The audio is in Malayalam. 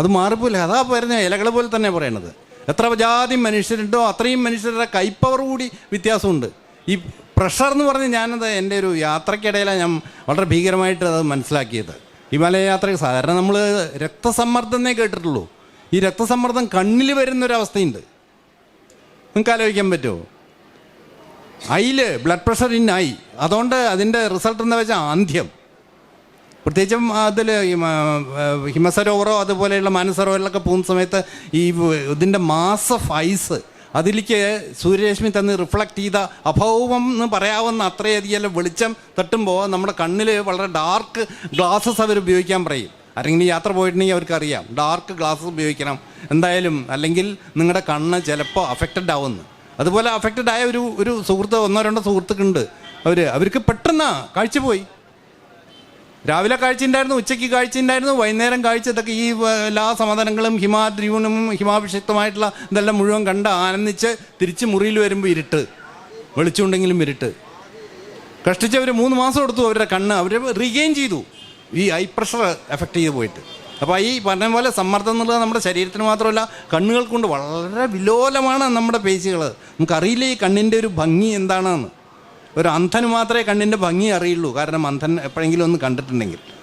അത് മാറിപ്പോയില്ല. അതാ പറഞ്ഞ ഇലകൾ പോലെ തന്നെ പറയണത്. എത്ര ജാതി മനുഷ്യരുണ്ടോ അത്രയും മനുഷ്യരുടെ കൈപ്പവർ കൂടി വ്യത്യാസമുണ്ട്. ഈ പ്രഷർ എന്ന് പറഞ്ഞ് ഞാനത് എൻ്റെ ഒരു യാത്രയ്ക്കിടയിലാണ് ഞാൻ വളരെ ഭീകരമായിട്ട് അത് മനസ്സിലാക്കിയത്. ഹിമാലയ യാത്രയ്ക്ക് സാധാരണ നമ്മൾ രക്തസമ്മർദ്ദമേ കേട്ടിട്ടുള്ളൂ. ഈ രക്തസമ്മർദ്ദം കണ്ണിൽ വരുന്നൊരവസ്ഥയുണ്ട്. നിങ്ങൾക്ക് ആലോചിക്കാൻ പറ്റുമോ? ഐയിൽ ബ്ലഡ് പ്രഷർ ഇൻ ഐ. അതുകൊണ്ട് അതിൻ്റെ റിസൾട്ട് എന്താ വെച്ചാൽ അന്ത്യം. പ്രത്യേകിച്ചും അതിൽ ഹിമസരോവറോ അതുപോലെയുള്ള മാനസരോവറിലൊക്കെ പോകുന്ന സമയത്ത് ഈ ഇതിൻ്റെ മാസ് ഓഫ് ഐസ് അതിലേക്ക് സൂര്യരശ്മി തന്ന് റിഫ്ലക്റ്റ് ചെയ്ത അഭൗമം എന്ന് പറയാവുന്ന അത്രയധികം വെളിച്ചം തട്ടുമ്പോൾ നമ്മുടെ കണ്ണിൽ വളരെ ഡാർക്ക് ഗ്ലാസസ് അവർ ഉപയോഗിക്കാൻ പറയും. ആരെങ്കിലും യാത്ര പോയിട്ടുണ്ടെങ്കിൽ അവർക്കറിയാം ഡാർക്ക് ഗ്ലാസ്സസ് ഉപയോഗിക്കണം എന്തായാലും, അല്ലെങ്കിൽ നിങ്ങളുടെ കണ്ണ് ചിലപ്പോൾ അഫക്റ്റഡ് ആവുമെന്ന്. അതുപോലെ അഫക്റ്റഡ് ആയ ഒരു സുഹൃത്ത്, 1-2 സുഹൃത്തുക്കളുണ്ട്. അവർക്ക് പെട്ടെന്ന് കാഴ്ച പോയി. രാവിലെ കാഴ്ച ഉണ്ടായിരുന്നു, ഉച്ചയ്ക്ക് കാഴ്ച ഉണ്ടായിരുന്നു, വൈകുന്നേരം കാഴ്ച. ഇതൊക്കെ ഈ എല്ലാ സമാധാനങ്ങളും ഹിമാദ്രിയൂണും ഹിമാഭിഷിക്തമായിട്ടുള്ള ഇതെല്ലാം മുഴുവൻ കണ്ട് ആനന്ദിച്ച് തിരിച്ച് മുറിയിൽ വരുമ്പോൾ ഇരുട്ട്, വെളിച്ചമുണ്ടെങ്കിലും ഇരുട്ട്. കഷ്ടിച്ചവർ 3 മാസം എടുത്തു അവരുടെ കണ്ണ് അവർ റീഗെയിൻ ചെയ്തു, ഈ ഐ പ്രഷർ എഫക്റ്റ് ചെയ്ത് പോയിട്ട്. അപ്പോൾ ഈ പറഞ്ഞ പോലെ സമ്മർദ്ദം എന്നുള്ളത് നമ്മുടെ ശരീരത്തിന് മാത്രമല്ല കണ്ണുകൾ കൊണ്ട് വളരെ വിലോലമാണ് നമ്മുടെ പേശികൾ. നമുക്കറിയില്ല ഈ കണ്ണിൻ്റെ ഒരു ഭംഗി എന്താണെന്ന്. ഒരു അന്ധന് മാത്രമേ കണ്ണിൻ്റെ ഭംഗി അറിയുള്ളൂ. കാരണം അന്ധൻ എപ്പോഴെങ്കിലും ഒന്ന് കണ്ടിട്ടുണ്ടെങ്കിൽ.